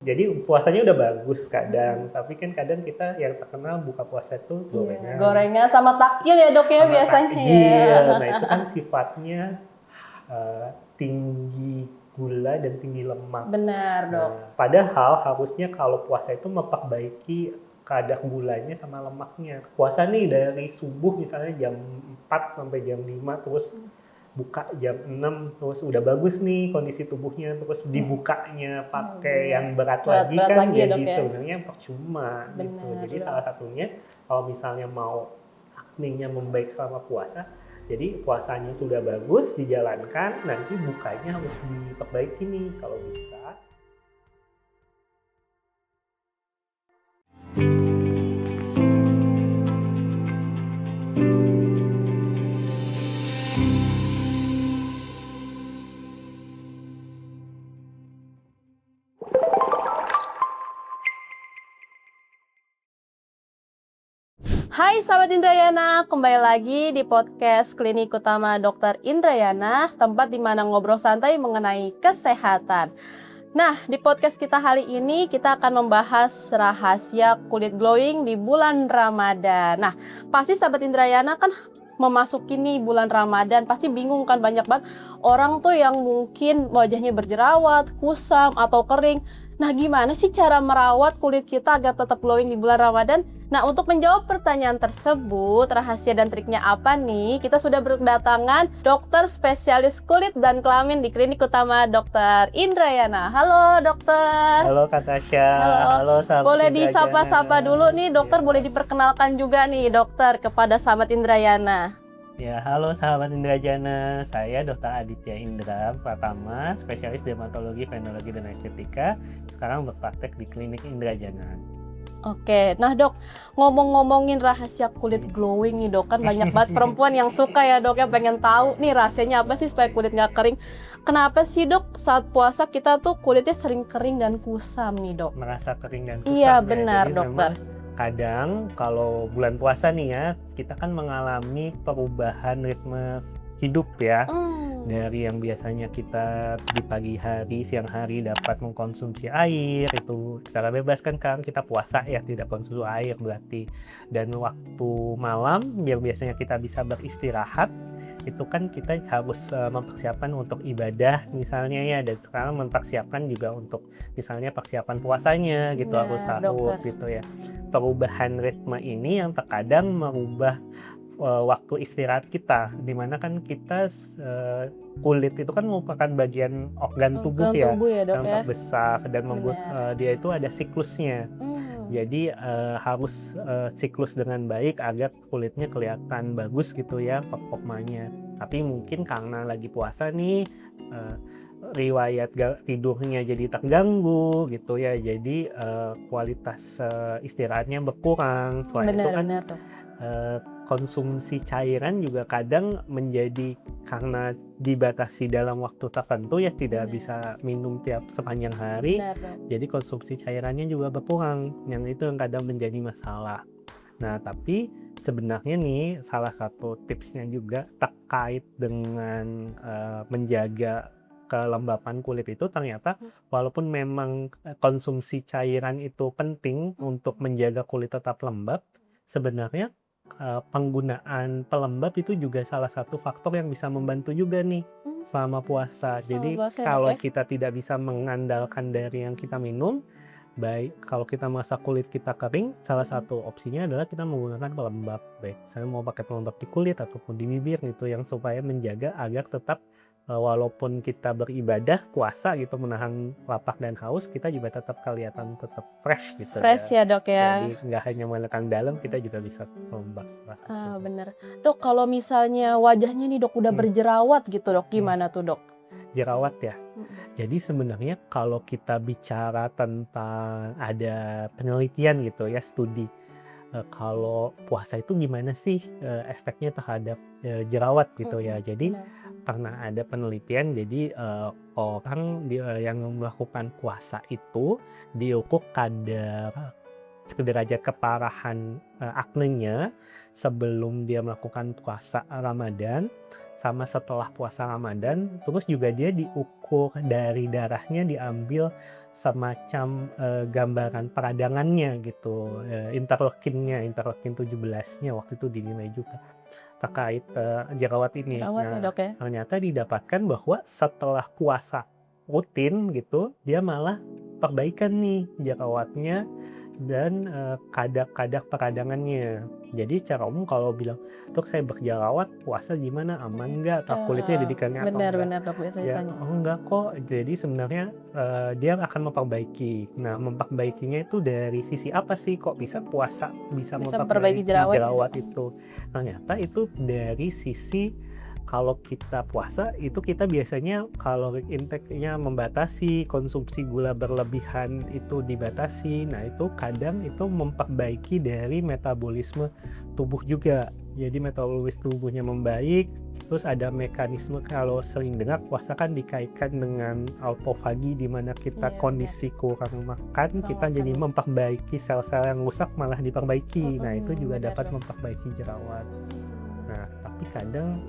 Jadi puasanya udah bagus kadang, tapi kan kadang kita yang terkenal buka puasa itu gorengan. Gorengan sama takjil ya dok ya Sama biasanya takjil. ya. Nah itu kan sifatnya tinggi gula dan tinggi lemak. Benar dok. Padahal harusnya kalau puasa itu memperbaiki kadar gulanya sama lemaknya. Puasa nih dari subuh misalnya jam 4 sampai jam 5 terus buka jam 6 terus udah bagus nih kondisi tubuhnya, terus dibukanya pakai yang berat lagi kan lagi ya, jadi dok, ya? sebenarnya percuma gitu. Jadi salah satunya kalau misalnya mau aknenya membaik selama puasa, jadi puasanya sudah bagus dijalankan, nanti bukanya harus diperbaiki nih kalau bisa. Hai sahabat Indrayana, kembali lagi di podcast Klinik Utama Dr. Indrayana, tempat di mana ngobrol santai mengenai kesehatan. Nah, di podcast kita hari ini kita akan membahas rahasia kulit glowing di bulan Ramadan. Nah, pasti sahabat Indrayana kan memasuki nih bulan Ramadan, pasti bingung kan, banyak banget orang tuh yang mungkin wajahnya berjerawat, kusam, atau kering. Nah, gimana sih cara merawat kulit kita agar tetap glowing di bulan Ramadan? Nah, untuk menjawab pertanyaan tersebut, rahasia dan triknya apa nih? Kita sudah berdatangan dokter spesialis kulit dan kelamin di Klinik Utama Dr. Indrayana. Halo dokter. Halo Kak Tasya. Halo sahabat Boleh Indrayana. disapa-sapa dulu nih dokter, boleh diperkenalkan juga nih dokter kepada sahabat Indrayana. Ya, halo sahabat Indrajana. Saya Dr. Aditya Indra Pratama, spesialis dermatologi, venerologi, dan estetika. Sekarang berpraktek di Klinik Indrajana. Oke, nah dok, ngomong-ngomongin rahasia kulit glowing nih dok, kan banyak banget perempuan yang suka ya dok, ya pengen tahu nih rahasianya apa sih supaya kulit nggak kering. Kenapa sih dok saat puasa kita tuh kulitnya sering kering dan kusam nih dok? Merasa kering dan kusam. Iya ya. benar Jadi dokter. Kadang kalau bulan puasa nih ya, kita kan mengalami perubahan ritme hidup ya. Dari yang biasanya kita di pagi hari, siang hari dapat mengkonsumsi air, itu secara bebas kan kita puasa ya, tidak konsumsi air berarti. Dan waktu malam, biar biasanya kita bisa beristirahat, itu kan kita harus mempersiapkan untuk ibadah misalnya ya, dan sekarang mempersiapkan juga untuk misalnya persiapan puasanya gitu, harus sahur gitu ya. Perubahan ritme ini yang terkadang merubah waktu istirahat kita, dimana kan kita kulit itu kan merupakan bagian organ tubuh ya, dok, yang terbesar dan membuat dia itu ada siklusnya. Jadi harus siklus dengan baik agar kulitnya kelihatan bagus gitu ya performanya. Tapi mungkin karena lagi puasa nih, riwayat tidurnya jadi terganggu gitu ya, jadi kualitas istirahatnya berkurang. Selain itu kan konsumsi cairan juga kadang menjadi, karena dibatasi dalam waktu tertentu ya, tidak bisa minum tiap sepanjang hari. Jadi konsumsi cairannya juga berkurang, yang itu yang kadang menjadi masalah. Nah, tapi sebenarnya nih salah satu tipsnya juga terkait dengan menjaga kelembapan kulit itu, ternyata walaupun memang konsumsi cairan itu penting untuk menjaga kulit tetap lembab, sebenarnya penggunaan pelembab itu juga salah satu faktor yang bisa membantu juga nih selama puasa. Jadi kalau kita tidak bisa mengandalkan dari yang kita minum, baik kalau kita merasa kulit kita kering, salah satu opsinya adalah kita menggunakan pelembab. Baik, saya mau pakai pelembab di kulit ataupun di bibir gitu, yang supaya menjaga agar tetap walaupun kita beribadah puasa gitu, menahan lapar dan haus, kita juga tetap kelihatan tetap fresh gitu. Fresh ya dok ya. Jadi nggak hanya menekan dalam, kita juga bisa membahas. Bener dok, kalau misalnya wajahnya nih dok udah berjerawat gitu dok, gimana tuh dok? Jerawat ya. Jadi sebenarnya kalau kita bicara tentang, ada penelitian gitu ya, studi kalau puasa itu gimana sih efeknya terhadap jerawat gitu ya. Jadi pernah ada penelitian, jadi orang yang melakukan puasa itu diukur kadar derajat keparahan aknenya sebelum dia melakukan puasa Ramadan sama setelah puasa Ramadan. Terus juga dia diukur dari darahnya, diambil semacam gambaran peradangannya gitu, interleukin 17-nya waktu itu dinilai juga terkait jerawat ini. Jerawat ya, Nah, Dok, ya? ternyata didapatkan bahwa setelah puasa rutin gitu, dia malah perbaikan nih jerawatnya dan kadar peradangannya. Jadi secara umum kalau bilang, "Dok, saya berjerawat, puasa gimana? Aman nggak? Atau kulitnya didikannya atau enggak?" Benar Dok, biasa Ya, ditanya. "Oh enggak kok." Jadi sebenarnya dia akan memperbaiki. Nah, memperbaikinya itu dari sisi apa sih? Kok bisa puasa bisa Bisa memperbaiki memperbaiki jerawat ya? jerawat itu? Ternyata itu dari sisi kalau kita puasa itu kita biasanya kalau intake-nya membatasi, konsumsi gula berlebihan itu dibatasi. Nah, itu kadang itu memperbaiki dari metabolisme tubuh juga. Jadi metabolisme tubuhnya membaik, terus ada mekanisme kalau sering dengar puasa kan dikaitkan dengan autofagi di mana kita Iya, kondisi kurang makan, kita makan. jadi memperbaiki sel-sel yang rusak malah diperbaiki. Nah, itu juga Benar, dapat Dok. memperbaiki jerawat. Nah, tapi kadang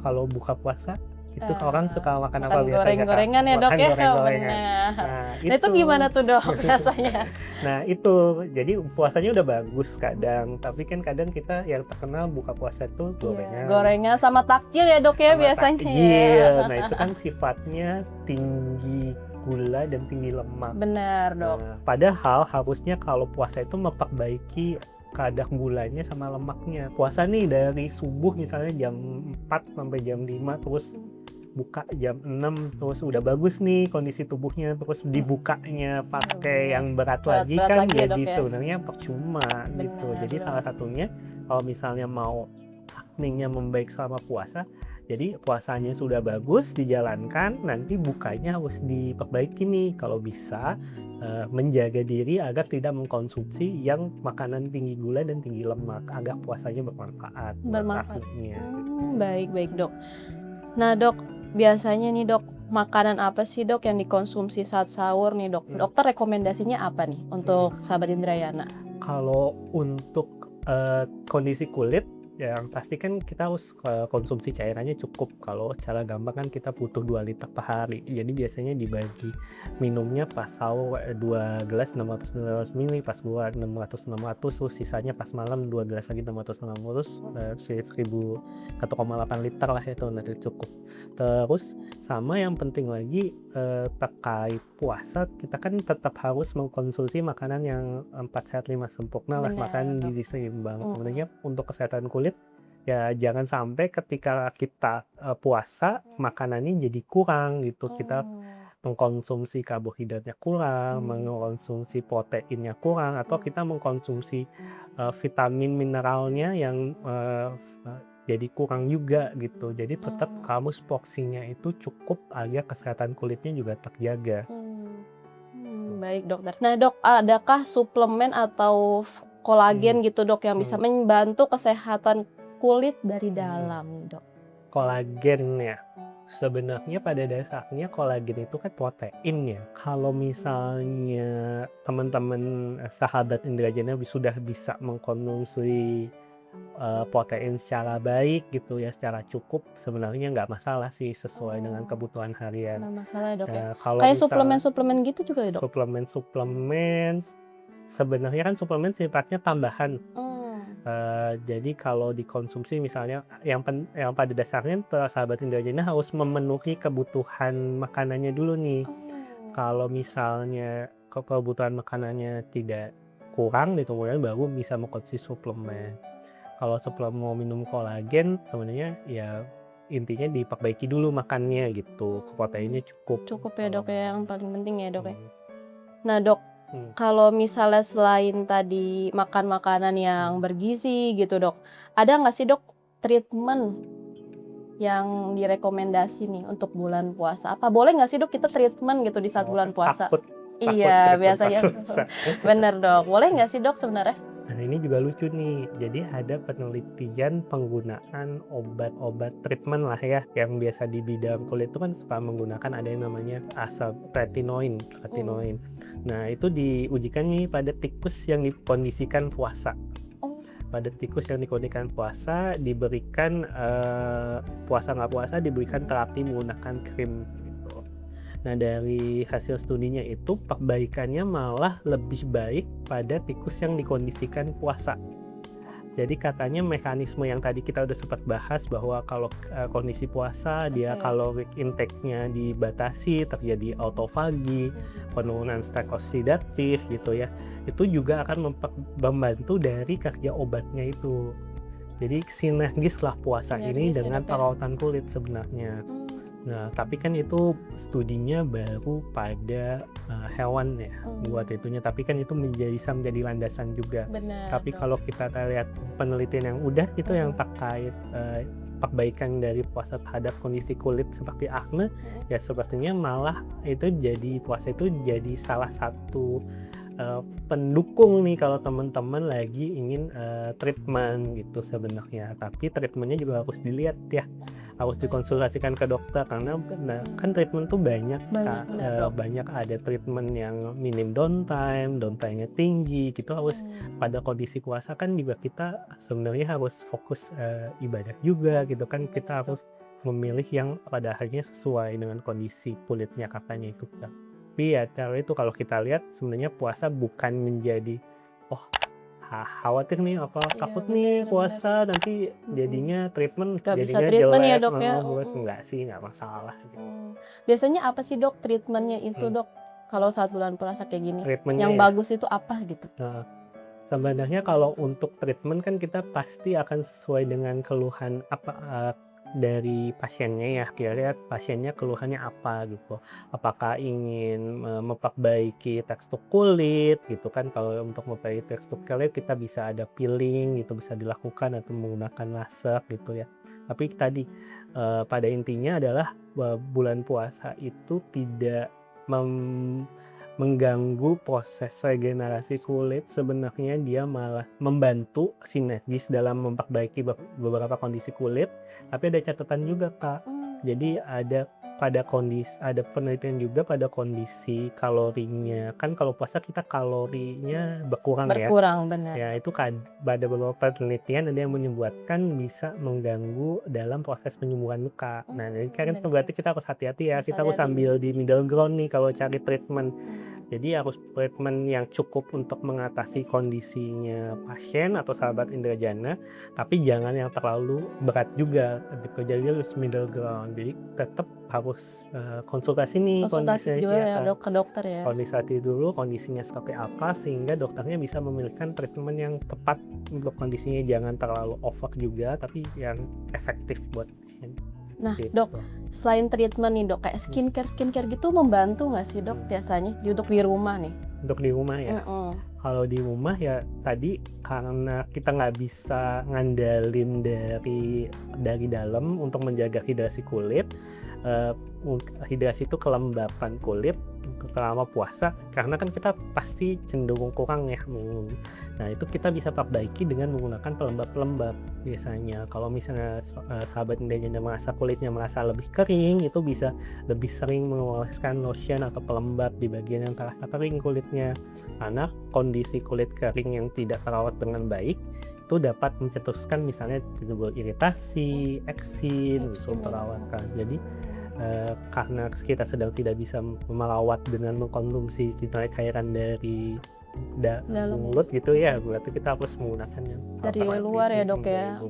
kalau buka puasa itu orang suka makan apa Makan biasanya, Kak? goreng-gorengan ya, Dok, Makan ya? goreng-gorengan. Benar. Nah, Nah, itu gimana tuh, Dok, biasanya? Nah, itu. Jadi puasanya udah bagus kadang, tapi kan kadang kita yang terkenal buka puasa tuh Iya, gorengan gorengan sama takjil ya, Dok, ya, sama biasanya takjil. ya? Nah, itu kan sifatnya tinggi gula dan tinggi lemak. Benar, Dok. Nah, padahal harusnya kalau puasa itu memperbaiki kadar gulanya sama lemaknya. Puasa nih dari subuh misalnya jam 4 sampai jam 5, terus buka jam 6, terus udah bagus nih kondisi tubuhnya, terus dibukanya pakai yang berat lagi Berat-berat kan lagi ya, Dok, jadi ya? sebenarnya percuma gitu. Benar, Jadi Dok. salah satunya kalau misalnya mau aknenya membaik selama puasa, jadi puasanya sudah bagus dijalankan, nanti bukanya harus diperbaiki nih kalau bisa menjaga diri agar tidak mengkonsumsi yang makanan tinggi gula dan tinggi lemak agar puasanya bermanfaat buat aknenya. Baik, Dok. Nah, Dok, biasanya nih, Dok, makanan apa sih, Dok, yang dikonsumsi saat sahur nih, Dok? Dokter rekomendasinya apa nih untuk sahabat Indrayana? Kalau untuk kondisi kulit, yang pasti kan kita harus konsumsi cairannya cukup. Kalau secara gampang kan kita butuh 2 liter per hari. Jadi biasanya dibagi minumnya pas sahur 2 gelas 600 ml, pas buat 600, terus sisanya pas malam 2 gelas lagi 600, 1,8 liter lah itu nanti cukup. Terus sama yang penting lagi terkait puasa, kita kan tetap harus mengkonsumsi makanan yang 4 sehat 5 sempurna lah, Benar, makan Dok. gizi seimbang. Sebenarnya untuk kesehatan kulit ya jangan sampai ketika kita puasa makanannya jadi kurang gitu. Kita mengkonsumsi karbohidratnya kurang, mengkonsumsi proteinnya kurang, atau kita mengkonsumsi vitamin mineralnya yang jadi kurang juga gitu. Jadi tetap kamu porsinya itu cukup agar kesehatan kulitnya juga terjaga. Baik, Dokter. Nah, Dok, adakah suplemen atau kolagen gitu, Dok, yang bisa membantu kesehatan kulit dari dalam, Dok? Kolagen ya. Sebenarnya pada dasarnya kolagen itu kan protein ya. Kalau misalnya teman-teman sahabat Indrayana sudah bisa mengkonsumsi protein secara baik gitu ya, secara cukup, sebenarnya nggak masalah sih sesuai dengan kebutuhan harian. Nggak masalah ya, Dok, ya? Kalau Kayak misal suplemen-suplemen gitu juga ya, Dok? suplemen sebenarnya kan suplemen sifatnya tambahan. Jadi kalau dikonsumsi misalnya yang pada dasarnya sahabat Indrayana harus memenuhi kebutuhan makanannya dulu nih. Kalau misalnya kebutuhan makanannya tidak kurang gitu, kemudian baru bisa mengkonsumsi suplemen. Kalau suplemen mau minum kolagen sebenarnya ya intinya diperbaiki dulu makannya gitu, proteinnya cukup. Cukup ya, Dok, ya, yang paling penting ya, Dok, ya. Nah, Dok, kalau misalnya selain tadi makan makanan yang bergizi gitu, Dok, ada nggak sih, Dok, treatment yang direkomendasi nih untuk bulan puasa? Apa boleh nggak sih, Dok, kita treatment gitu di saat bulan puasa? Takut Iya, biasanya. susah. Bener, Dok. Boleh nggak sih, Dok, sebenarnya? Nah, ini juga lucu nih. Jadi ada penelitian penggunaan obat-obat treatment lah ya, yang biasa di bidang kulit itu kan suka menggunakan ada yang namanya asam retinoin. Nah, itu diujikan nih pada tikus yang dikondisikan puasa. pada tikus yang dikondisikan puasa diberikan puasa nggak puasa diberikan terapi menggunakan krim gitu. Nah dari hasil studinya itu perbaikannya malah lebih baik pada tikus yang dikondisikan puasa. Jadi katanya mekanisme yang tadi kita udah sempat bahas bahwa kalau kondisi puasa dia kaloric intake-nya dibatasi, terjadi autofagi, penurunan stres oksidatif gitu ya. Itu juga akan membantu dari kerja obatnya itu. Jadi sinergislah puasa ini dengan perawatan kulit sebenarnya. Nah, tapi kan itu studinya baru pada hewan ya buat itunya. Tapi kan itu bisa menjadi landasan juga. Benar, tapi kalau kita lihat penelitian yang udah itu yang terkait perbaikan dari puasa terhadap kondisi kulit seperti akne, ya sepertinya malah itu jadi puasa itu jadi salah satu pendukung nih kalau teman-teman lagi ingin treatment gitu sebenarnya. Tapi treatmentnya juga harus dilihat ya, harus dikonsultasikan ke dokter karena kan treatment tuh banyak ada treatment yang minim downtime-nya tinggi gitu. Harus pada kondisi puasa kan juga kita sebenarnya harus fokus ibadah juga gitu kan, kita harus memilih yang pada akhirnya sesuai dengan kondisi kulitnya katanya itu. Tapi ya cara itu kalau kita lihat sebenarnya puasa bukan menjadi khawatir nih takut nih puasa nanti jadinya treatment gak bisa jadinya treatment jelek, ya dok ya. enggak sih, enggak masalah gitu. Biasanya apa sih dok treatmentnya itu dok kalau saat bulan puasa kayak gini yang bagus itu apa gitu? Sebenarnya kalau untuk treatment kan kita pasti akan sesuai dengan keluhan dari pasiennya ya, kira-kira pasiennya keluhannya apa gitu, apakah ingin memperbaiki tekstur kulit gitu kan. Kalau untuk memperbaiki tekstur kulit kita bisa ada peeling gitu, bisa dilakukan atau menggunakan laser gitu ya. Tapi tadi pada intinya adalah bulan puasa itu tidak mengganggu proses regenerasi kulit. Sebenarnya dia malah membantu sinergis dalam memperbaiki beberapa kondisi kulit. Tapi ada catatan juga Kak, jadi ada penelitian juga pada kondisi kalorinya. Kan kalau puasa kita kalorinya berkurang ya. Benar. Ya itu kan pada beberapa penelitian ada yang menyebutkan bisa mengganggu dalam proses penyembuhan luka. Nah, ini kan berarti kita harus hati-hati ya. Kita harus ambil di middle ground nih kalau cari treatment. Jadi harus treatment yang cukup untuk mengatasi kondisinya pasien atau sahabat Indrajana, tapi jangan yang terlalu berat juga. Jadi harus middle ground. Jadi tetap harus konsultasi juga ya ke dokter ya. Konsultasi dulu kondisinya seperti apa sehingga dokternya bisa memilihkan treatment yang tepat untuk kondisinya, jangan terlalu over juga tapi yang efektif buat pasien. Nah dok, selain treatment nih dok, kayak skincare gitu membantu nggak sih dok biasanya untuk di rumah nih? Untuk di rumah ya, kalau di rumah ya tadi karena kita nggak bisa ngandalin dari dalam untuk menjaga hidrasi kulit. Hidrasi itu kelembapan kulit selama puasa, karena kan kita pasti cenderung kurang ya. Nah itu kita bisa perbaiki dengan menggunakan pelembab biasanya. Kalau misalnya sahabat Indrajana merasa kulitnya merasa lebih kering, itu bisa lebih sering mengoleskan lotion atau pelembab di bagian yang terasa kering kulitnya, karena kondisi kulit kering yang tidak terawat dengan baik itu dapat mencetuskan misalnya timbul iritasi, eksim, itu perawatan. Jadi karena kita sedang tidak bisa merawat dengan mengkonsumsi cairan dari mulut gitu ya, berarti kita harus menggunakan yang dari luar ya dok ya.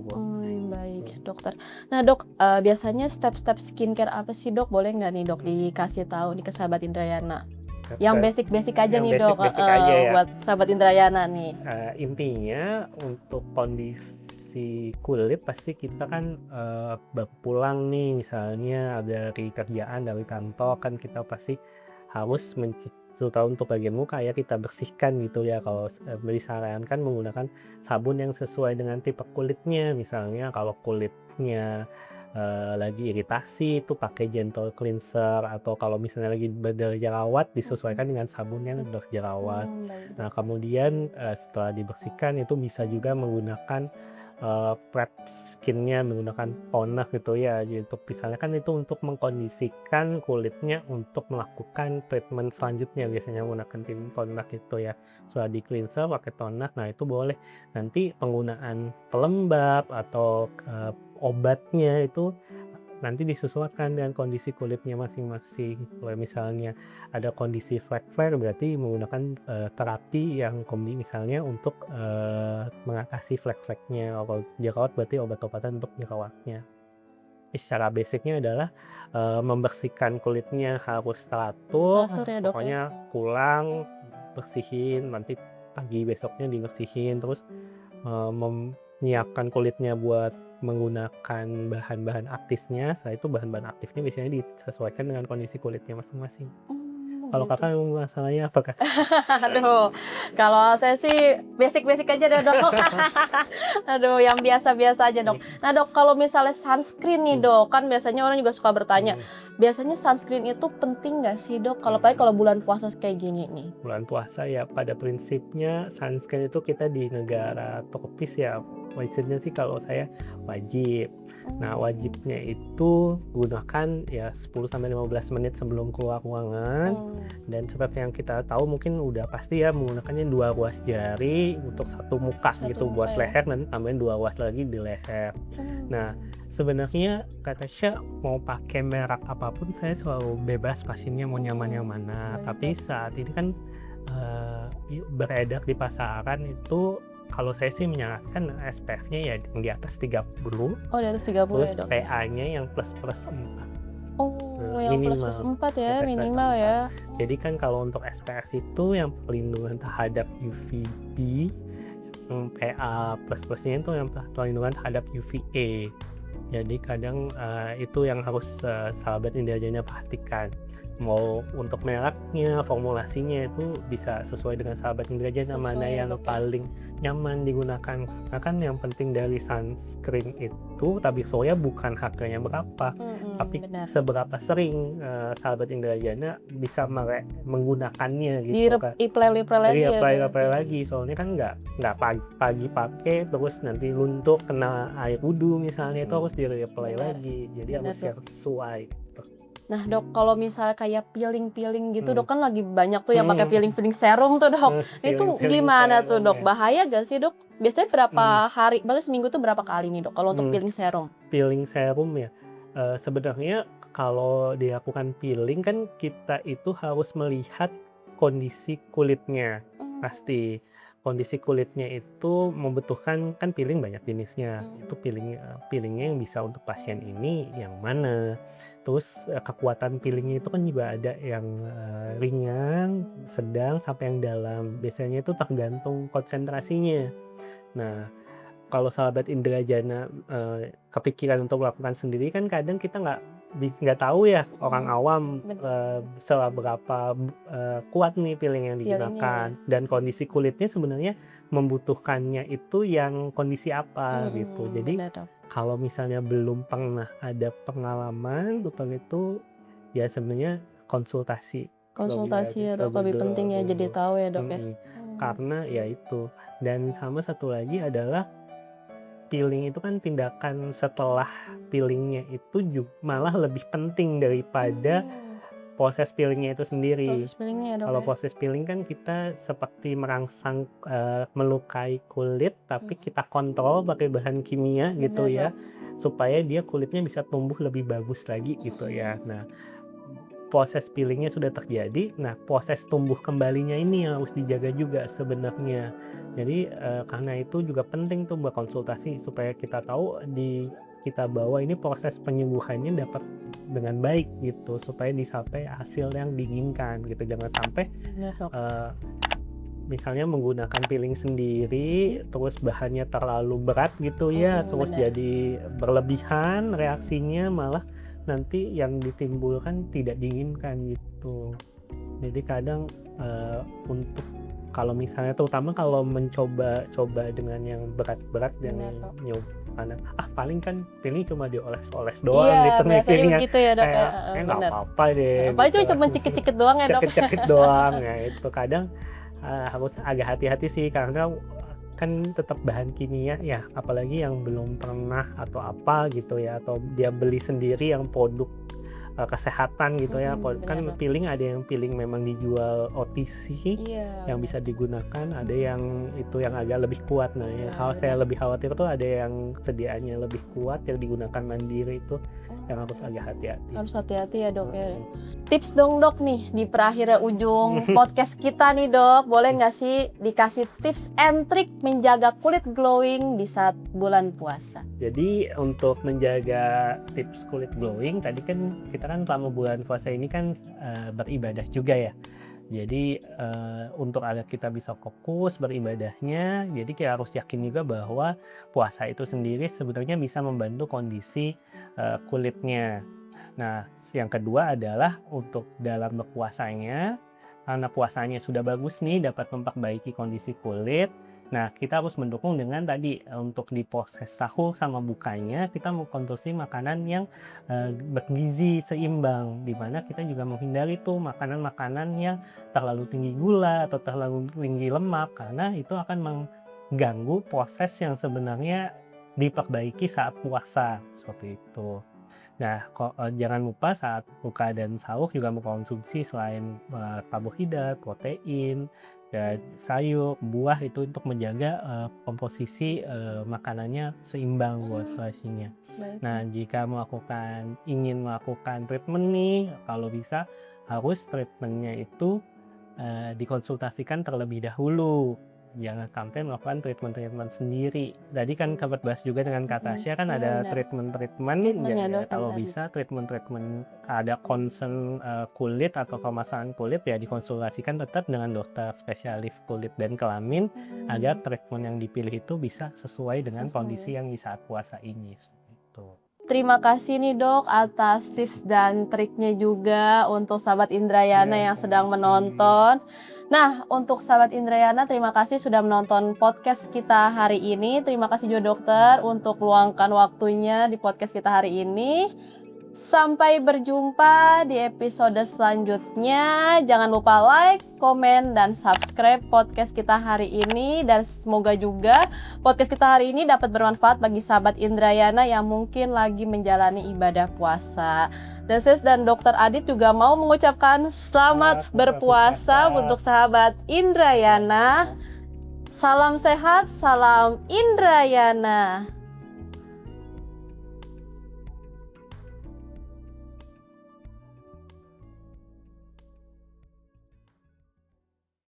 Baik dokter. Nah dok, biasanya step-step skincare apa sih dok? Boleh nggak nih dok dikasih tahu nih ke sahabat Indrayana? Yang basic aja nih dok, buat sahabat Indrayana nih. Intinya untuk kondisi kulit pasti kita kan pulang nih misalnya dari kerjaan, dari kantor kan kita pasti harus terutama untuk bagian muka ya kita bersihkan gitu ya. Kalau disarankan menggunakan sabun yang sesuai dengan tipe kulitnya. Misalnya kalau kulitnya lagi iritasi itu pakai gentle cleanser, atau kalau misalnya lagi berjerawat disesuaikan dengan sabun yang berjerawat. Nah kemudian setelah dibersihkan itu bisa juga menggunakan prep skin-nya menggunakan toner gitu ya. Jadi untuk misalnya kan itu untuk mengkondisikan kulitnya untuk melakukan treatment selanjutnya, biasanya menggunakan tim toner gitu ya. Setelah di cleanser pakai toner, nah itu boleh. Nanti penggunaan pelembab atau obatnya itu nanti disesuaikan dengan kondisi kulitnya masing-masing. Kalau misalnya ada kondisi flek-flek berarti menggunakan terapi yang misalnya untuk mengatasi flek-fleknya. Kalau jerawat berarti obat-obatan untuk jerawatnya. Secara basicnya adalah membersihkan kulitnya harus teratur, ya, Dok, ya? pokoknya pulang bersihin, nanti pagi besoknya dibersihin, terus menyiapkan kulitnya buat menggunakan bahan-bahan aktifnya. Setelah itu bahan-bahan aktifnya biasanya disesuaikan dengan kondisi kulitnya masing-masing. Kalau Gitu. kakak masalahnya apa kak? Aduh, kalau saya sih basic-basic aja deh, Dok. Aduh, yang biasa-biasa aja, Dok. Nah, Dok, kalau misalnya sunscreen nih, Dok, kan biasanya orang juga suka bertanya, biasanya sunscreen itu penting nggak sih, Dok? Kalau paling kalau bulan puasa kayak gini nih. Bulan puasa ya, pada prinsipnya sunscreen itu kita di negara tropis ya, wajibnya sih kalau saya wajib. Nah, wajibnya itu gunakan ya 10-15 menit sebelum keluar ruangan. Dan seperti yang kita tahu mungkin udah pasti ya menggunakannya 2 ruas jari untuk satu muka gitu buat leher, nanti tambahin 2 ruas lagi di leher. Nah, sebenarnya kata Syah mau pakai merek apapun saya selalu bebas, pasiennya mau nyaman yang mana. Tapi saat ini kan beredar di pasaran itu, kalau saya sih menyarankan SPF-nya ya yang di atas 30. Oh, di atas 30 terus ya, Dok? PA-nya yang plus 4. Oh, yang plus 4 ya, minimal ya. Jadi kan kalau untuk SPF itu yang perlindungan terhadap UVB, PA plus-plusnya itu yang perlindungan terhadap UVA. Jadi kadang itu yang harus sahabat Indrajana perhatikan. Mau untuk mereknya, formulasinya itu bisa sesuai dengan sahabat Indrajana mana yang paling nyaman digunakan. Nah kan yang penting dari sunscreen itu tabir surya bukan harganya berapa, tapi seberapa sering sahabat Indrajana bisa menggunakannya gitu kan. Di-apply lagi, soalnya kan nggak pagi pakai terus nanti luntur kena air wudhu misalnya, itu harus di-apply lagi. Jadi harus yang sesuai. Nah, Dok, kalau misalnya kayak peeling gitu, Dok, kan lagi banyak tuh yang pakai peeling serum tuh, Dok. Itu gimana tuh, Dok? Bahaya gak sih, Dok? Biasanya berapa hari, bahkan seminggu tuh berapa kali nih, Dok, kalau untuk peeling serum? Peeling serum ya, sebenarnya kalau dilakukan peeling kan kita itu harus melihat kondisi kulitnya. Pasti kondisi kulitnya itu membutuhkan, kan peeling banyak jenisnya. Itu peelingnya yang bisa untuk pasien ini yang mana. Terus kekuatan peelingnya itu kan juga ada yang ringan, sedang, sampai yang dalam. Biasanya itu tergantung konsentrasinya. Nah, kalau sahabat Indrajana kepikiran untuk melakukan sendiri kan kadang kita nggak tahu ya, orang awam seberapa kuat nih peeling yang digunakan, dan kondisi kulitnya sebenarnya membutuhkannya itu yang kondisi apa gitu. Jadi kalau misalnya belum pernah ada pengalaman tentang itu ya sebenarnya konsultasi ya, Dok, lebih penting ya, jadi tahu ya, Dok, ya. Karena ya itu. Dan sama satu lagi adalah peeling itu kan tindakan setelah peelingnya itu juga malah lebih penting daripada proses peelingnya itu sendiri. Kalau proses peeling kan kita seperti merangsang melukai kulit, tapi kita kontrol pakai bahan kimia gitu ya, supaya dia kulitnya bisa tumbuh lebih bagus lagi gitu ya. Nah, proses peelingnya sudah terjadi, nah proses tumbuh kembalinya ini yang harus dijaga juga sebenarnya. Jadi karena itu juga penting tuh berkonsultasi supaya kita tahu kita bawa ini proses penyembuhannya dapat dengan baik gitu, supaya disampai hasil yang diinginkan gitu. Jangan sampai misalnya menggunakan peeling sendiri terus bahannya terlalu berat gitu ya, terus jadi berlebihan reaksinya, malah nanti yang ditimbulkan tidak diinginkan gitu. Jadi kadang untuk kalau misalnya terutama kalau mencoba dengan yang berat-berat dan nyoba paling kan peeling cuma dioles-oles doang gitu biasanya gitu ya, Dok. Nggak apa-apa deh. Paling gitu. Cuma cekit-cekit doang ya, Dok. Cekit-cekit doang ya, itu kadang harus agak hati-hati sih, karena kan tetap bahan kimia ya, apalagi yang belum pernah atau apa gitu ya, atau dia beli sendiri yang produk kesehatan gitu ya. Kan benar. piling ada yang piling memang dijual OTC Iya, yang bisa digunakan, ada yang itu yang agak lebih kuat. Nah, yang saya lebih khawatir tuh ada yang sediaannya lebih kuat yang digunakan mandiri itu yang harus agak hati-hati. harus hati-hati ya dok ya. Tips dong dok nih di perakhir ujung podcast kita nih dok, boleh nggak sih dikasih tips and trick menjaga kulit glowing di saat bulan puasa? Jadi untuk menjaga tips kulit glowing, tadi kan kita kan selama bulan puasa ini kan beribadah juga ya. Jadi untuk agar kita bisa fokus beribadahnya, jadi kita harus yakin juga bahwa puasa itu sendiri sebenarnya bisa membantu kondisi kulitnya. Nah, yang kedua adalah untuk dalam berpuasanya, karena puasanya sudah bagus nih, dapat memperbaiki kondisi kulit. Nah, kita harus mendukung dengan tadi untuk di proses sahur sama bukanya kita mengkonsumsi makanan yang bergizi seimbang, di mana kita juga menghindari tuh makanan-makanan yang terlalu tinggi gula atau terlalu tinggi lemak, karena itu akan mengganggu proses yang sebenarnya diperbaiki saat puasa seperti itu. Nah, jangan lupa saat buka dan sahur juga mengkonsumsi selain karbohidrat, protein, dan sayur, buah itu untuk menjaga komposisi makanannya seimbang buat porsinya. Nah, jika ingin melakukan treatment nih, kalau bisa harus treatmentnya itu dikonsultasikan terlebih dahulu. Jangan sampai melakukan treatment sendiri. Tadi kan kabar bahas juga dengan Kak Tasya kan ada treatment ya, kalau bisa treatment ada concern kulit atau permasalahan kulit ya dikonsultasikan tetap dengan dokter spesialis kulit dan kelamin agar treatment yang dipilih itu bisa sesuai dengan kondisi yang di saat puasa ini. Gitu. Terima kasih nih dok atas tips dan triknya juga untuk sahabat Indrayana yang sedang menonton. Nah, untuk sahabat Indrayana, terima kasih sudah menonton podcast kita hari ini. Terima kasih juga dokter untuk luangkan waktunya di podcast kita hari ini. Sampai berjumpa di episode selanjutnya. Jangan lupa like, komen, dan subscribe podcast kita hari ini. Dan semoga juga podcast kita hari ini dapat bermanfaat bagi sahabat Indrayana yang mungkin lagi menjalani ibadah puasa. Dan saya dan Dr. Adit juga mau mengucapkan selamat berpuasa untuk sahabat Indrayana. Salam sehat, salam Indrayana.